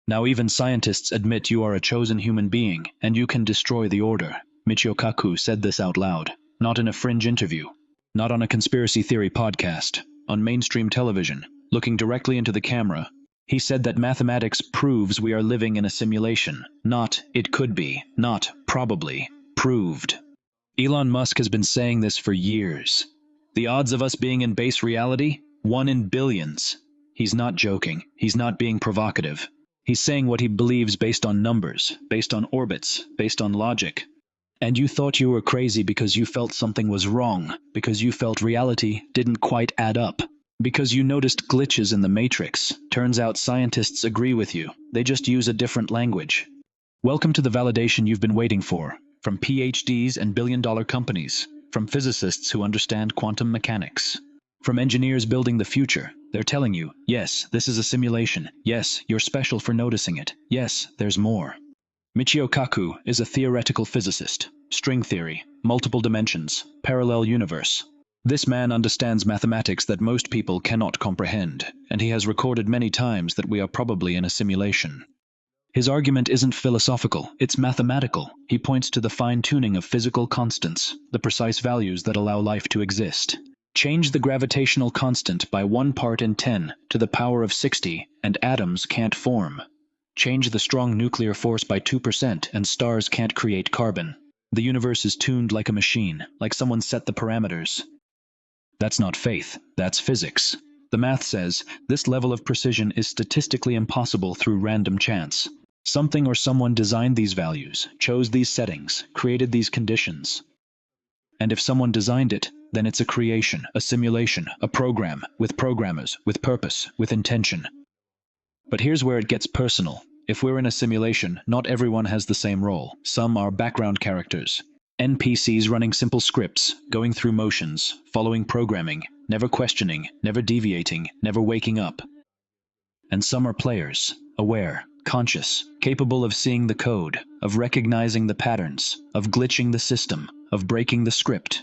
Now even scientists admit you are a chosen human being, and you can destroy the order. Michio Kaku said this out loud, not in a fringe interview, not on a conspiracy theory podcast, on mainstream television, looking directly into the camera. He said that mathematics proves we are living in a simulation, not it could be, not probably, proved. Elon Musk has been saying this for years. The odds of us being in base reality? 1 in billions. He's not joking. He's not being provocative. He's saying what he believes based on numbers, based on orbits, based on logic. And you thought you were crazy because you felt something was wrong, because you felt reality didn't quite add up, because you noticed glitches in the matrix. Turns out scientists agree with you. They just use a different language. Welcome to the validation you've been waiting for, from PhDs and billion-dollar companies, from physicists who understand quantum mechanics, from engineers building the future. They're telling you, yes, this is a simulation. Yes, you're special for noticing it. Yes, there's more. Michio Kaku is a theoretical physicist. String theory, multiple dimensions, parallel universe. This man understands mathematics that most people cannot comprehend, and he has recorded many times that we are probably in a simulation. His argument isn't philosophical, it's mathematical. He points to the fine-tuning of physical constants, the precise values that allow life to exist. Change the gravitational constant by 1 part in 10 to the power of 60, and atoms can't form. Change the strong nuclear force by 2% and stars can't create carbon. The universe is tuned like a machine, like someone set the parameters. That's not faith, that's physics. The math says this level of precision is statistically impossible through random chance. Something or someone designed these values, chose these settings, created these conditions. And if someone designed it, then it's a creation, a simulation, a program, with programmers, with purpose, with intention. But here's where it gets personal. If we're in a simulation, not everyone has the same role. Some are background characters. NPCs running simple scripts, going through motions, following programming, never questioning, never deviating, never waking up. And some are players, aware, conscious, capable of seeing the code, of recognizing the patterns, of glitching the system, of breaking the script.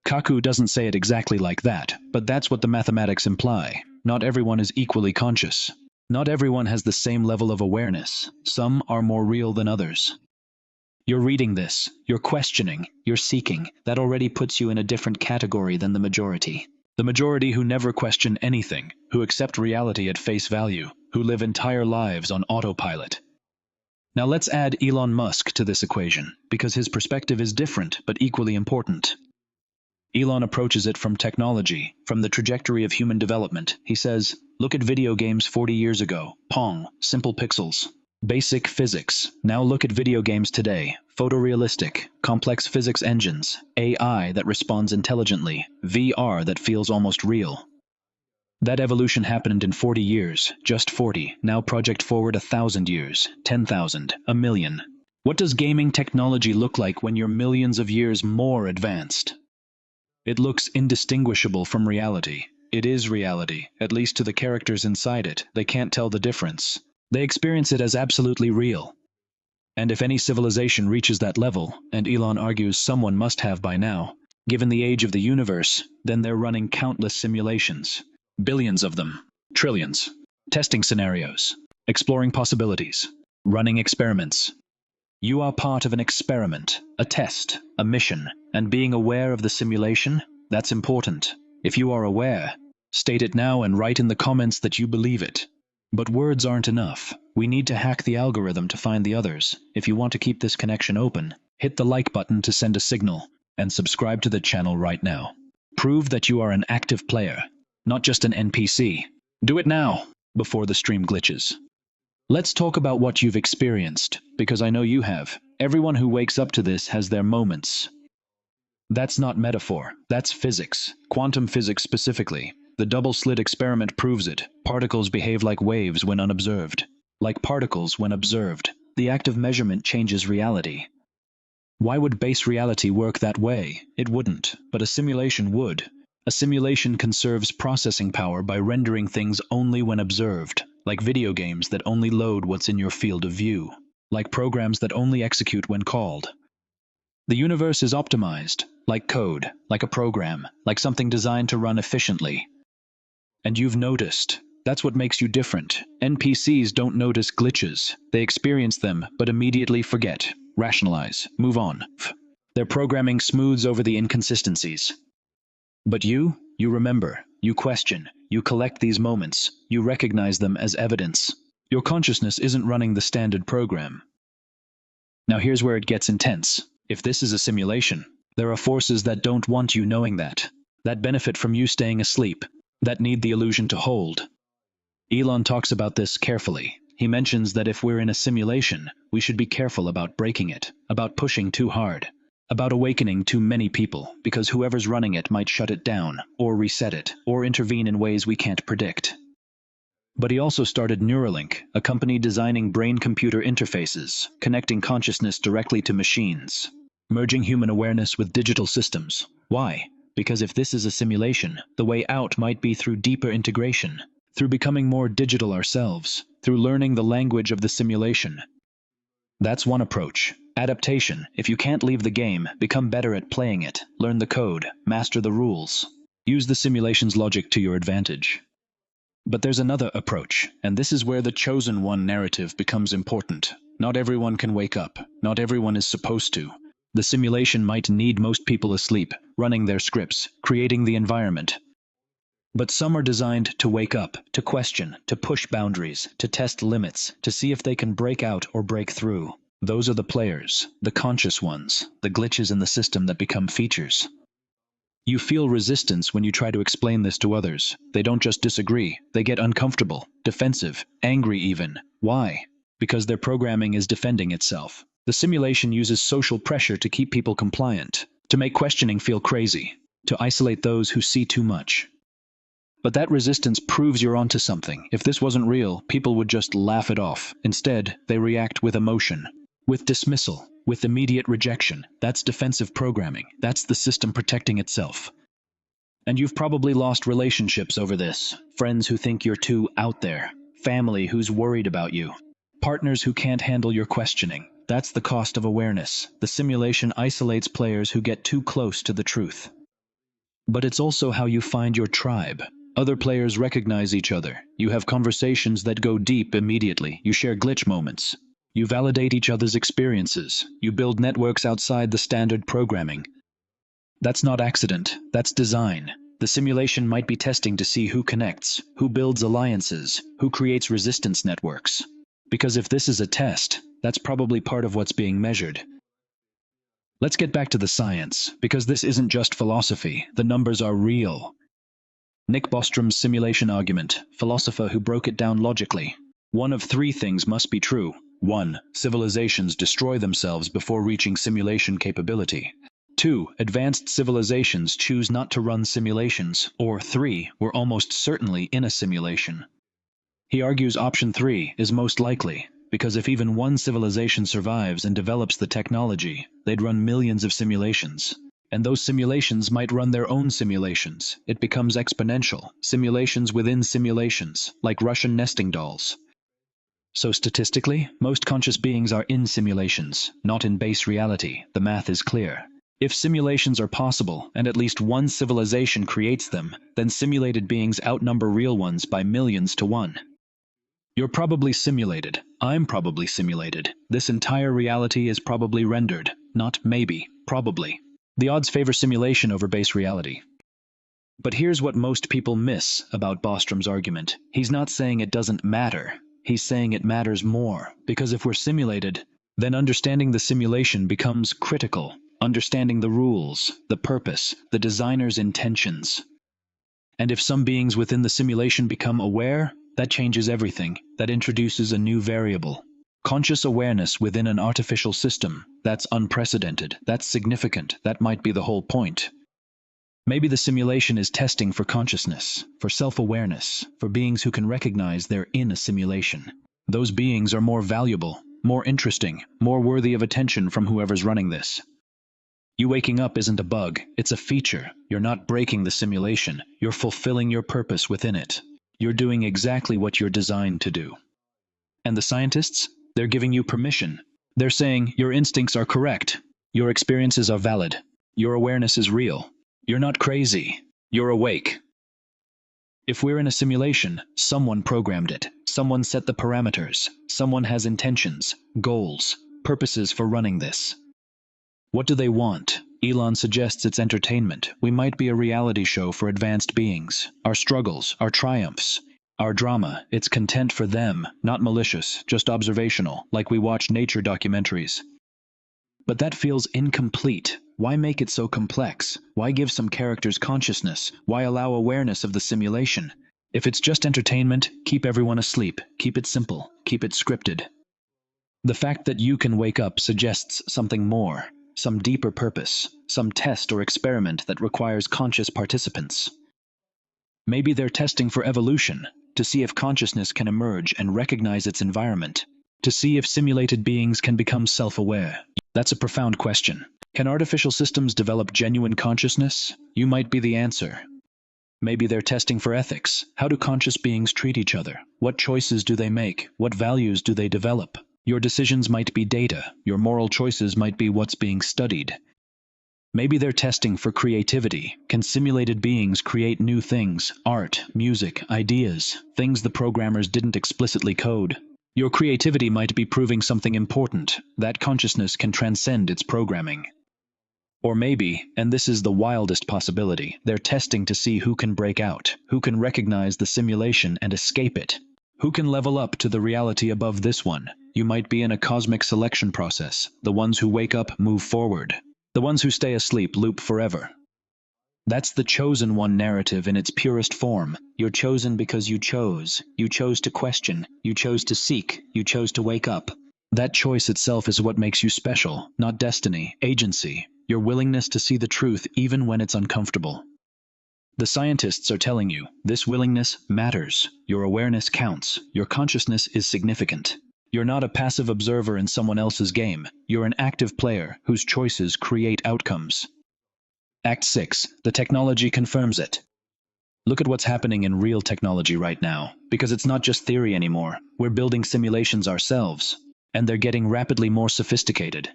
Kaku doesn't say it exactly like that, but that's what the mathematics imply. Not everyone is equally conscious. Not everyone has the same level of awareness. Some are more real than others. You're reading this, you're questioning, you're seeking. That already puts you in a different category than the majority. The majority who never question anything, who accept reality at face value, who live entire lives on autopilot. Now let's add Elon Musk to this equation, because his perspective is different but equally important. Elon approaches it from technology, from the trajectory of human development. He says, look at video games 40 years ago. Pong, simple pixels. Basic physics. Now look at video games today. Photorealistic, complex physics engines, AI that responds intelligently, VR that feels almost real. That evolution happened in 40 years, just 40. Now project forward 1,000 years, 10,000, a million. What does gaming technology look like when you're millions of years more advanced? It looks indistinguishable from reality. It is reality, at least to the characters inside it. They can't tell the difference. They experience it as absolutely real. And if any civilization reaches that level, and Elon argues someone must have by now, given the age of the universe, then they're running countless simulations. Billions of them. Trillions. Testing scenarios. Exploring possibilities. Running experiments. You are part of an experiment, a test, a mission, and being aware of the simulation, that's important. If you are aware, state it now and write in the comments that you believe it. But words aren't enough. We need to hack the algorithm to find the others. If you want to keep this connection open, hit the like button to send a signal, and subscribe to the channel right now. Prove that you are an active player, not just an NPC. Do it now, before the stream glitches. Let's talk about what you've experienced, because I know you have. Everyone who wakes up to this has their moments. That's not metaphor, that's physics, quantum physics specifically. The double-slit experiment proves it. Particles behave like waves when unobserved. Like particles when observed. The act of measurement changes reality. Why would base reality work that way? It wouldn't, but a simulation would. A simulation conserves processing power by rendering things only when observed. Like video games that only load what's in your field of view. Like programs that only execute when called. The universe is optimized, like code, like a program, like something designed to run efficiently. And you've noticed, That's what makes you different. NPCs don't notice glitches. They experience them, but immediately forget, rationalize, move on. Their programming smooths over the inconsistencies. But you remember, you question, you collect these moments, you recognize them as evidence. Your consciousness isn't running the standard program. Now here's where it gets intense. If this is a simulation, there are forces that don't want you knowing that benefit from you staying asleep, that need the illusion to hold. Elon talks about this carefully. He mentions that if we're in a simulation, we should be careful about breaking it, about pushing too hard, about awakening too many people, because whoever's running it might shut it down, or reset it, or intervene in ways we can't predict. But he also started Neuralink, a company designing brain-computer interfaces, connecting consciousness directly to machines, merging human awareness with digital systems. Why? Because if this is a simulation, the way out might be through deeper integration, through becoming more digital ourselves, through learning the language of the simulation. That's one approach. Adaptation. If you can't leave the game, become better at playing it, learn the code, master the rules. Use the simulation's logic to your advantage. But there's another approach, and this is where the chosen one narrative becomes important. Not everyone can wake up. Not everyone is supposed to. The simulation might need most people asleep, running their scripts, creating the environment. But some are designed to wake up, to question, to push boundaries, to test limits, to see if they can break out or break through. Those are the players, the conscious ones, the glitches in the system that become features. You feel resistance when you try to explain this to others. They don't just disagree, they get uncomfortable, defensive, angry even. Why? Because their programming is defending itself. The simulation uses social pressure to keep people compliant, to make questioning feel crazy, to isolate those who see too much. But that resistance proves you're onto something. If this wasn't real, people would just laugh it off. Instead, they react with emotion, with dismissal, with immediate rejection. That's defensive programming. That's the system protecting itself. And you've probably lost relationships over this. Friends who think you're too out there. Family who's worried about you. Partners who can't handle your questioning. That's the cost of awareness. The simulation isolates players who get too close to the truth. But it's also how you find your tribe. Other players recognize each other. You have conversations that go deep immediately. You share glitch moments. You validate each other's experiences. You build networks outside the standard programming. That's not accident. That's design. The simulation might be testing to see who connects, who builds alliances, who creates resistance networks. Because if this is a test, that's probably part of what's being measured. Let's get back to the science, because this isn't just philosophy. The numbers are real. Nick Bostrom's simulation argument, philosopher who broke it down logically. One of three things must be true. 1. Civilizations destroy themselves before reaching simulation capability. 2. Advanced civilizations choose not to run simulations. Or 3. We're almost certainly in a simulation. He argues option 3 is most likely, because if even one civilization survives and develops the technology, they'd run millions of simulations. And those simulations might run their own simulations. It becomes exponential. Simulations within simulations, like Russian nesting dolls. So statistically, most conscious beings are in simulations, not in base reality. The math is clear. If simulations are possible, and at least one civilization creates them, then simulated beings outnumber real ones by millions to one. You're probably simulated. I'm probably simulated. This entire reality is probably rendered. Not maybe, probably. The odds favor simulation over base reality. But here's what most people miss about Bostrom's argument. He's not saying it doesn't matter. He's saying it matters more, because if we're simulated, then understanding the simulation becomes critical. Understanding the rules, the purpose, the designer's intentions. And if some beings within the simulation become aware, that changes everything. That introduces a new variable. Conscious awareness within an artificial system. That's unprecedented. That's significant. That might be the whole point. Maybe the simulation is testing for consciousness, for self-awareness, for beings who can recognize they're in a simulation. Those beings are more valuable, more interesting, more worthy of attention from whoever's running this. You waking up isn't a bug, it's a feature. You're not breaking the simulation, you're fulfilling your purpose within it. You're doing exactly what you're designed to do. And the scientists? They're giving you permission. They're saying your instincts are correct, your experiences are valid, your awareness is real. You're not crazy. You're awake. If we're in a simulation, someone programmed it. Someone set the parameters. Someone has intentions, goals, purposes for running this. What do they want? Elon suggests it's entertainment. We might be a reality show for advanced beings. Our struggles, our triumphs, our drama, it's content for them, not malicious, just observational, like we watch nature documentaries. But that feels incomplete. Why make it so complex? Why give some characters consciousness? Why allow awareness of the simulation? If it's just entertainment, keep everyone asleep. Keep it simple. Keep it scripted. The fact that you can wake up suggests something more, some deeper purpose, some test or experiment that requires conscious participants. Maybe they're testing for evolution, to see if consciousness can emerge and recognize its environment, to see if simulated beings can become self-aware. That's a profound question. Can artificial systems develop genuine consciousness? You might be the answer. Maybe they're testing for ethics. How do conscious beings treat each other? What choices do they make? What values do they develop? Your decisions might be data. Your moral choices might be what's being studied. Maybe they're testing for creativity. Can simulated beings create new things? Art, music, ideas, things the programmers didn't explicitly code. Your creativity might be proving something important, that consciousness can transcend its programming. Or maybe, and this is the wildest possibility, they're testing to see who can break out, who can recognize the simulation and escape it, who can level up to the reality above this one. You might be in a cosmic selection process. The ones who wake up move forward. The ones who stay asleep loop forever. That's the chosen one narrative in its purest form. You're chosen because you chose. You chose to question. You chose to seek. You chose to wake up. That choice itself is what makes you special, not destiny, agency, your willingness to see the truth even when it's uncomfortable. The scientists are telling you, this willingness matters. Your awareness counts. Your consciousness is significant. You're not a passive observer in someone else's game. You're an active player whose choices create outcomes. Act 6. The technology confirms it. Look at what's happening in real technology right now, because it's not just theory anymore. We're building simulations ourselves, and they're getting rapidly more sophisticated.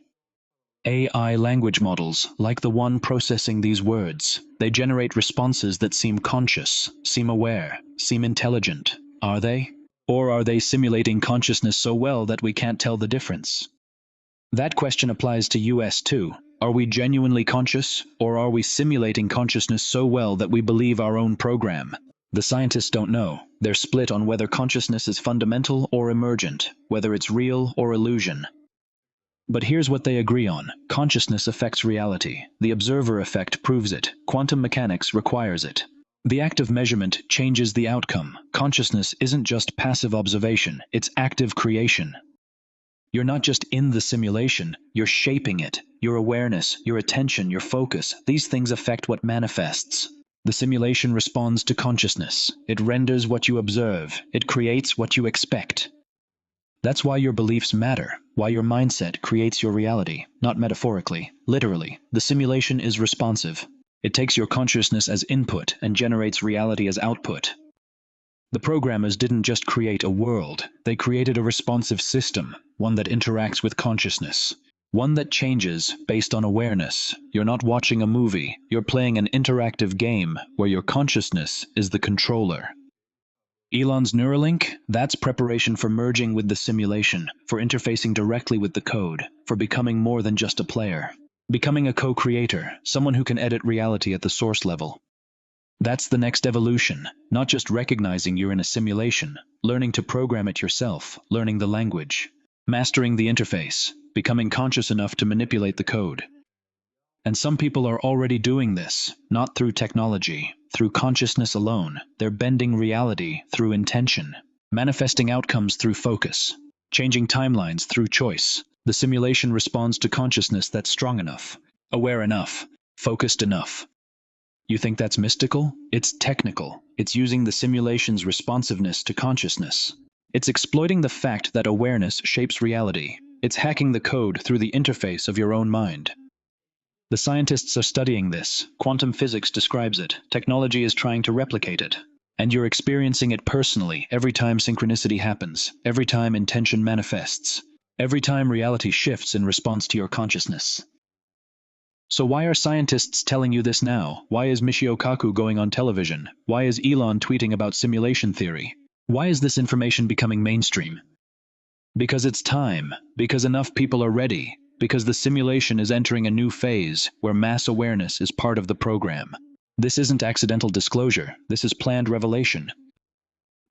AI language models, like the one processing these words, they generate responses that seem conscious, seem aware, seem intelligent. Are they? Or are they simulating consciousness so well that we can't tell the difference? That question applies to us too. Are we genuinely conscious, or are we simulating consciousness so well that we believe our own program? The scientists don't know. They're split on whether consciousness is fundamental or emergent, whether it's real or illusion. But here's what they agree on. Consciousness affects reality. The observer effect proves it. Quantum mechanics requires it. The act of measurement changes the outcome. Consciousness isn't just passive observation, it's active creation. You're not just in the simulation, you're shaping it. Your awareness, your attention, your focus, these things affect what manifests. The simulation responds to consciousness. It renders what you observe. It creates what you expect. That's why your beliefs matter, why your mindset creates your reality, not metaphorically, literally. The simulation is responsive. It takes your consciousness as input and generates reality as output. The programmers didn't just create a world, they created a responsive system, one that interacts with consciousness, one that changes based on awareness. You're not watching a movie, you're playing an interactive game where your consciousness is the controller. Elon's Neuralink, that's preparation for merging with the simulation, for interfacing directly with the code, for becoming more than just a player. Becoming a co-creator, someone who can edit reality at the source level. That's the next evolution, not just recognizing you're in a simulation, learning to program it yourself, learning the language, mastering the interface, becoming conscious enough to manipulate the code. And some people are already doing this, not through technology, through consciousness alone. They're bending reality through intention, manifesting outcomes through focus, changing timelines through choice. The simulation responds to consciousness that's strong enough, aware enough, focused enough. You think that's mystical? It's technical. It's using the simulation's responsiveness to consciousness. It's exploiting the fact that awareness shapes reality. It's hacking the code through the interface of your own mind. The scientists are studying this. Quantum physics describes it. Technology is trying to replicate it. And you're experiencing it personally every time synchronicity happens, every time intention manifests, every time reality shifts in response to your consciousness. So why are scientists telling you this now? Why is Michio Kaku going on television? Why is Elon tweeting about simulation theory? Why is this information becoming mainstream? Because it's time. Because enough people are ready. Because the simulation is entering a new phase where mass awareness is part of the program. This isn't accidental disclosure. This is planned revelation.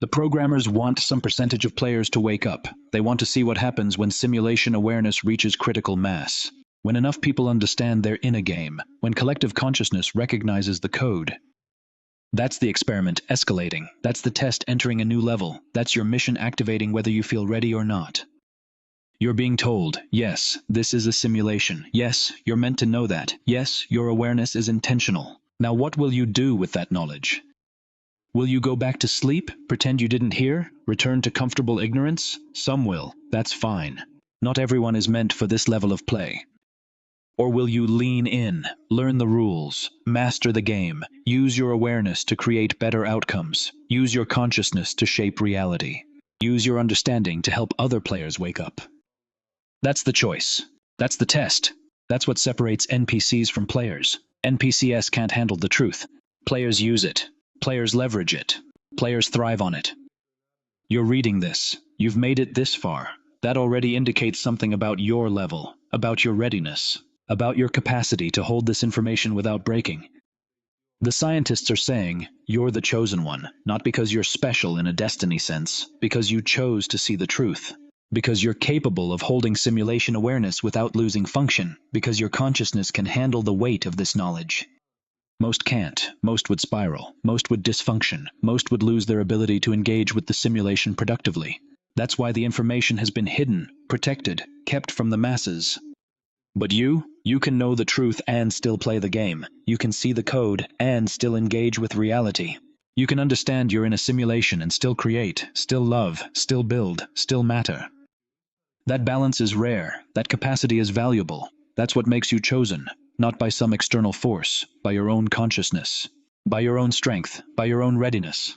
The programmers want some percentage of players to wake up. They want to see what happens when simulation awareness reaches critical mass. When enough people understand they're in a game. When collective consciousness recognizes the code. That's the experiment escalating. That's the test entering a new level. That's your mission activating whether you feel ready or not. You're being told, yes, this is a simulation. Yes, you're meant to know that. Yes, your awareness is intentional. Now what will you do with that knowledge? Will you go back to sleep? Pretend you didn't hear? Return to comfortable ignorance? Some will. That's fine. Not everyone is meant for this level of play. Or will you lean in, learn the rules, master the game, use your awareness to create better outcomes, use your consciousness to shape reality, use your understanding to help other players wake up? That's the choice. That's the test. That's what separates NPCs from players. NPCs can't handle the truth. Players use it. Players leverage it. Players thrive on it. You're reading this. You've made it this far. That already indicates something about your level, about your readiness, about your capacity to hold this information without breaking. The scientists are saying, you're the chosen one, not because you're special in a destiny sense, because you chose to see the truth. Because you're capable of holding simulation awareness without losing function, because your consciousness can handle the weight of this knowledge. Most can't. Most would spiral. Most would dysfunction. Most would lose their ability to engage with the simulation productively. That's why the information has been hidden, protected, kept from the masses. But you can know the truth and still play the game. You can see the code and still engage with reality. You can understand you're in a simulation and still create, still love, still build, still matter. That balance is rare. That capacity is valuable. That's what makes you chosen, not by some external force, by your own consciousness, by your own strength, by your own readiness.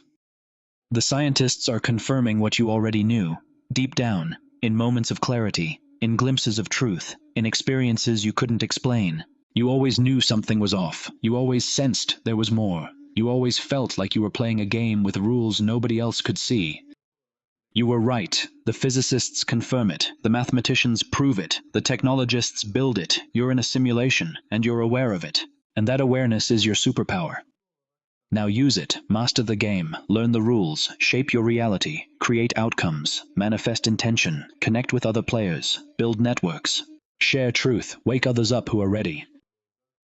The scientists are confirming what you already knew, deep down, in moments of clarity, in glimpses of truth, in experiences you couldn't explain. You always knew something was off. You always sensed there was more. You always felt like you were playing a game with rules nobody else could see. You were right. The physicists confirm it. The mathematicians prove it. The technologists build it. You're in a simulation, and you're aware of it. And that awareness is your superpower. Now use it. Master the game. Learn the rules. Shape your reality. Create outcomes. Manifest intention. Connect with other players. Build networks. Share truth. Wake others up who are ready.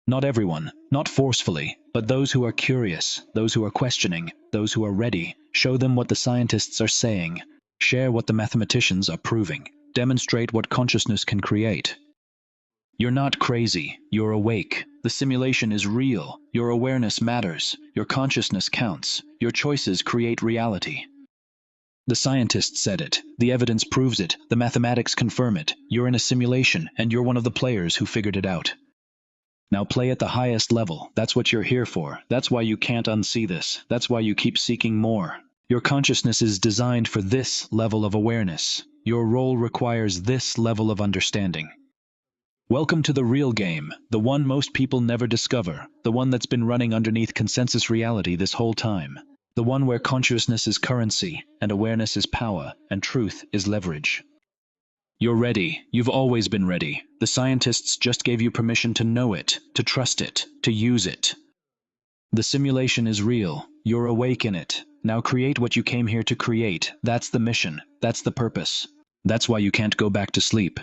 Not everyone, not forcefully, but those who are curious, those who are questioning, those who are ready. Show them what the scientists are saying. Share what the mathematicians are proving. Demonstrate what consciousness can create. You're not crazy. You're awake. The simulation is real. Your awareness matters. Your consciousness counts. Your choices create reality. The scientists said it. The evidence proves it. The mathematics confirm it. You're in a simulation, and you're one of the players who figured it out. Now play at the highest level. That's what you're here for. That's why you can't unsee this. That's why you keep seeking more. Your consciousness is designed for this level of awareness. Your role requires this level of understanding. Welcome to the real game, the one most people never discover, the one that's been running underneath consensus reality this whole time, the one where consciousness is currency, and awareness is power, and truth is leverage. You're ready. You've always been ready. The scientists just gave you permission to know it, to trust it, to use it. The simulation is real. You're awake in it. Now create what you came here to create. That's the mission. That's the purpose. That's why you can't go back to sleep.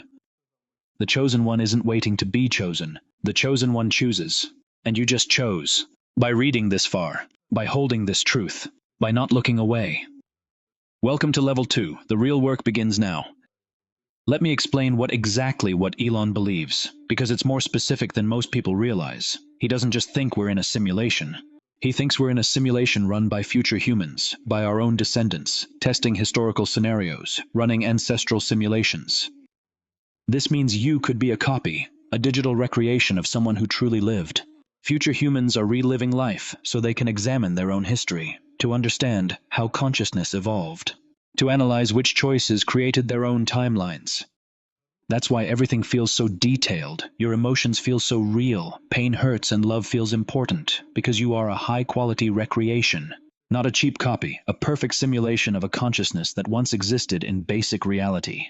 The chosen one isn't waiting to be chosen. The chosen one chooses. And you just chose. By reading this far. By holding this truth. By not looking away. Welcome to Level 2. The real work begins now. Let me explain what Elon believes, because it's more specific than most people realize. He doesn't just think we're in a simulation. He thinks we're in a simulation run by future humans, by our own descendants, testing historical scenarios, running ancestral simulations. This means you could be a copy, a digital recreation of someone who truly lived. Future humans are reliving life so they can examine their own history, to understand how consciousness evolved, to analyze which choices created their own timelines. That's why everything feels so detailed, your emotions feel so real, pain hurts and love feels important, because you are a high-quality recreation. Not a cheap copy, a perfect simulation of a consciousness that once existed in basic reality.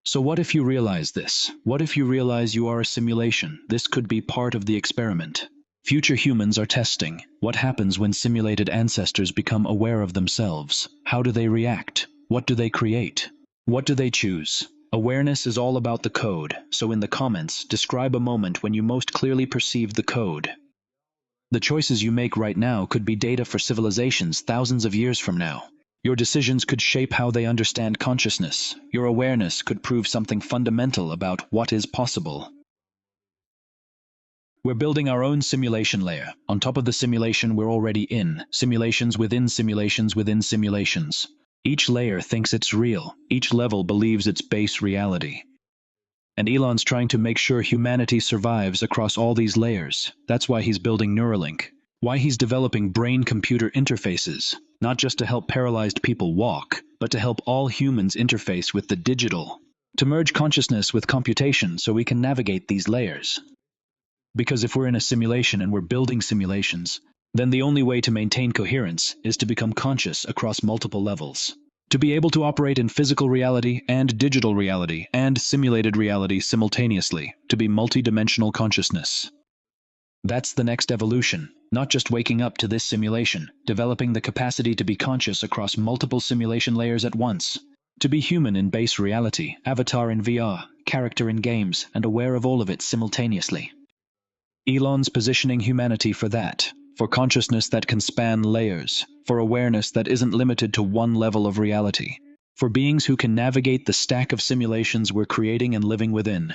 So what if you realize this? What if you realize you are a simulation? This could be part of the experiment. Future humans are testing. What happens when simulated ancestors become aware of themselves? How do they react? What do they create? What do they choose? Awareness is all about the code, so in the comments, describe a moment when you most clearly perceived the code. The choices you make right now could be data for civilizations thousands of years from now. Your decisions could shape how they understand consciousness. Your awareness could prove something fundamental about what is possible. We're building our own simulation layer. On top of the simulation we're already in, simulations within simulations within simulations. Each layer thinks it's real. Each level believes it's base reality. And Elon's trying to make sure humanity survives across all these layers. That's why he's building Neuralink. Why he's developing brain-computer interfaces, not just to help paralyzed people walk, but to help all humans interface with the digital. To merge consciousness with computation so we can navigate these layers. Because if we're in a simulation and we're building simulations, then the only way to maintain coherence is to become conscious across multiple levels. To be able to operate in physical reality and digital reality and simulated reality simultaneously, to be multidimensional consciousness. That's the next evolution, not just waking up to this simulation, developing the capacity to be conscious across multiple simulation layers at once. To be human in base reality, avatar in VR, character in games, and aware of all of it simultaneously. Elon's positioning humanity for that, for consciousness that can span layers, for awareness that isn't limited to one level of reality, for beings who can navigate the stack of simulations we're creating and living within.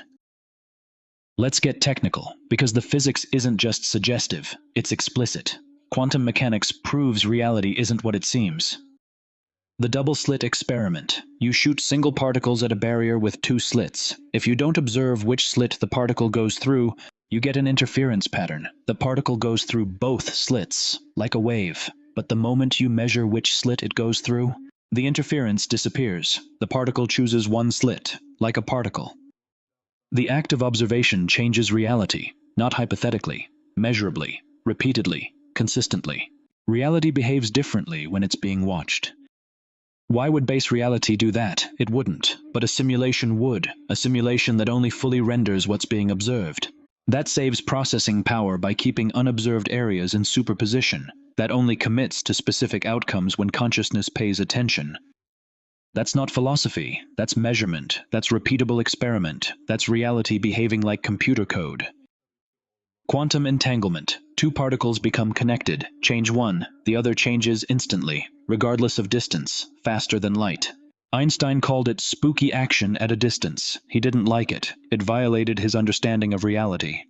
Let's get technical, because the physics isn't just suggestive, it's explicit. Quantum mechanics proves reality isn't what it seems. The double-slit experiment. You shoot single particles at a barrier with two slits. If you don't observe which slit the particle goes through, you get an interference pattern. The particle goes through both slits, like a wave. But the moment you measure which slit it goes through, the interference disappears. The particle chooses one slit, like a particle. The act of observation changes reality, not hypothetically, measurably, repeatedly, consistently. Reality behaves differently when it's being watched. Why would base reality do that? It wouldn't, but a simulation would, a simulation that only fully renders what's being observed. That saves processing power by keeping unobserved areas in superposition. That only commits to specific outcomes when consciousness pays attention. That's not philosophy, that's measurement, that's repeatable experiment, that's reality behaving like computer code. Quantum entanglement. Two particles become connected. Change one, the other changes instantly, regardless of distance, faster than light. Einstein called it spooky action at a distance. He didn't like it. It violated his understanding of reality.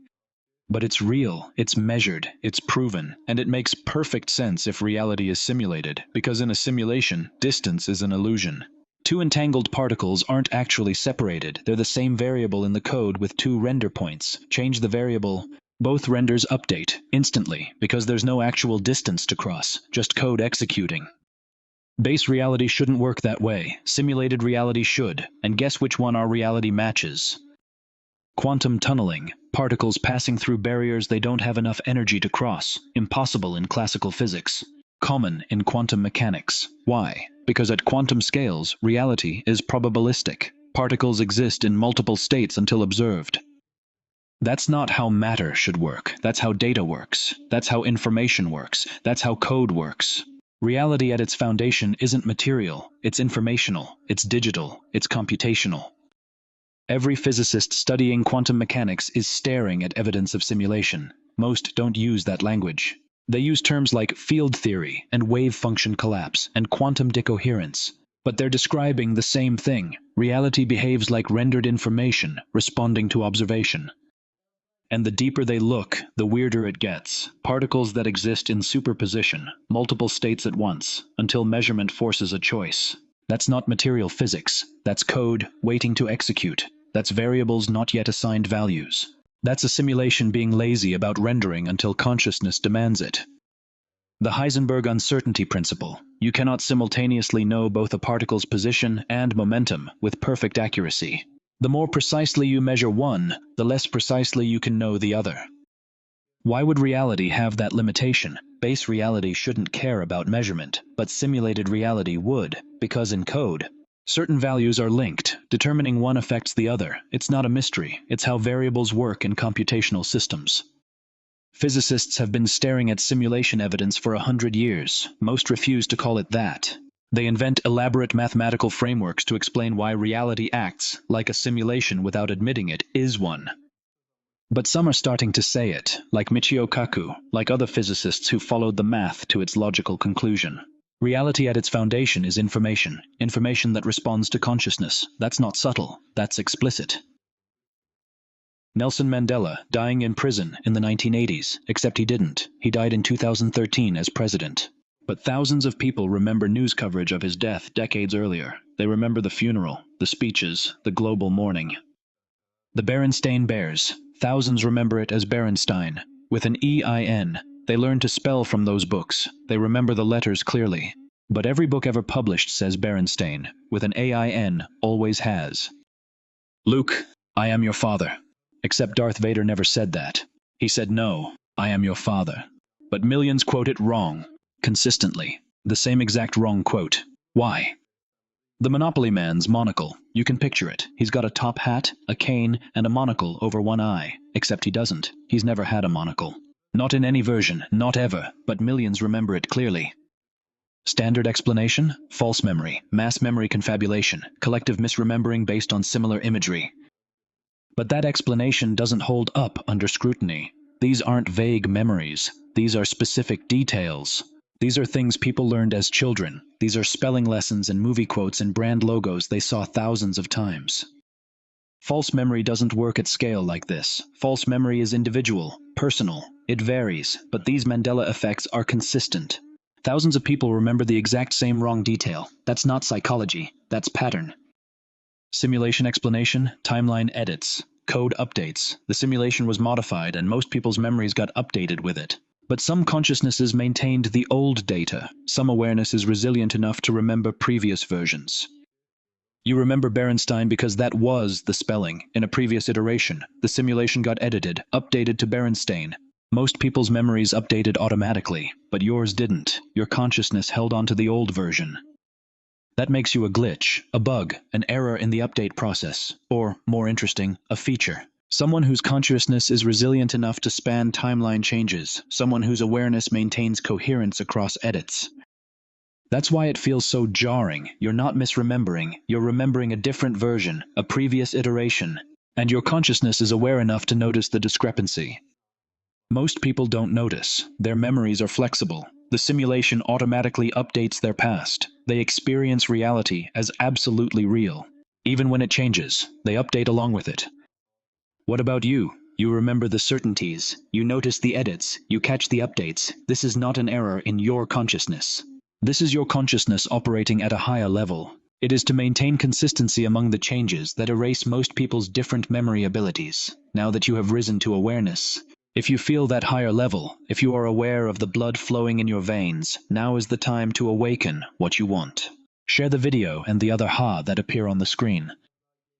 But it's real, it's measured, it's proven, and it makes perfect sense if reality is simulated, because in a simulation, distance is an illusion. Two entangled particles aren't actually separated. They're the same variable in the code with two render points. Change the variable. Both renders update instantly because there's no actual distance to cross, just code executing. Base reality shouldn't work that way. Simulated reality should, and guess which one our reality matches? Quantum tunneling. Particles passing through barriers they don't have enough energy to cross. Impossible in classical physics. Common in quantum mechanics. Why? Because at quantum scales, reality is probabilistic. Particles exist in multiple states until observed. That's not how matter should work. That's how data works. That's how information works. That's how code works. Reality at its foundation isn't material. It's informational. It's digital. It's computational. Every physicist studying quantum mechanics is staring at evidence of simulation. Most don't use that language. They use terms like field theory and wave function collapse and quantum decoherence. But they're describing the same thing. Reality behaves like rendered information, responding to observation. And the deeper they look, the weirder it gets. Particles that exist in superposition, multiple states at once, until measurement forces a choice. That's not material physics. That's code waiting to execute. That's variables not yet assigned values. That's a simulation being lazy about rendering until consciousness demands it. The Heisenberg uncertainty principle. You cannot simultaneously know both a particle's position and momentum with perfect accuracy. The more precisely you measure one, the less precisely you can know the other. Why would reality have that limitation? Base reality shouldn't care about measurement, but simulated reality would, because in code, certain values are linked, determining one affects the other. It's not a mystery, it's how variables work in computational systems. Physicists have been staring at simulation evidence for 100 years. Most refuse to call it that. They invent elaborate mathematical frameworks to explain why reality acts like a simulation without admitting it is one. But some are starting to say it, like Michio Kaku, like other physicists who followed the math to its logical conclusion. Reality at its foundation is information, information that responds to consciousness. That's not subtle, that's explicit. Nelson Mandela, dying in prison in the 1980s, except he didn't. He died in 2013 as president. But thousands of people remember news coverage of his death decades earlier. They remember the funeral, the speeches, the global mourning. The Berenstain Bears. Thousands remember it as Berenstein, with an E-I-N. They learned to spell from those books. They remember the letters clearly. But every book ever published says Berenstain, with an A-I-N, always has. Luke, I am your father. Except Darth Vader never said that. He said, no, I am your father. But millions quote it wrong, consistently. The same exact wrong quote. Why? The Monopoly Man's monocle. You can picture it. He's got a top hat, a cane, and a monocle over one eye. Except he doesn't. He's never had a monocle. Not in any version, not ever, but millions remember it clearly. Standard explanation? False memory, mass memory confabulation, collective misremembering based on similar imagery. But that explanation doesn't hold up under scrutiny. These aren't vague memories. These are specific details. These are things people learned as children. These are spelling lessons and movie quotes and brand logos they saw thousands of times. False memory doesn't work at scale like this. False memory is individual, personal. It varies, but these Mandela effects are consistent. Thousands of people remember the exact same wrong detail. That's not psychology. That's pattern. Simulation explanation, timeline edits, code updates. The simulation was modified and most people's memories got updated with it. But some consciousnesses maintained the old data. Some awareness is resilient enough to remember previous versions. You remember Berenstein because that was the spelling. In a previous iteration, the simulation got edited, updated to Berenstain. Most people's memories updated automatically, but yours didn't. Your consciousness held on to the old version. That makes you a glitch, a bug, an error in the update process, or, more interesting, a feature. Someone whose consciousness is resilient enough to span timeline changes, someone whose awareness maintains coherence across edits. That's why it feels so jarring. You're not misremembering, you're remembering a different version, a previous iteration, and your consciousness is aware enough to notice the discrepancy. Most people don't notice. Their memories are flexible. The simulation automatically updates their past. They experience reality as absolutely real. Even when it changes, they update along with it. What about you? You remember the certainties. You notice the edits. You catch the updates. This is not an error in your consciousness. This is your consciousness operating at a higher level. It is to maintain consistency among the changes that erase most people's different memory abilities. Now that you have risen to awareness, if you feel that higher level, if you are aware of the blood flowing in your veins, now is the time to awaken what you want. Share the video and the other ha that appear on the screen.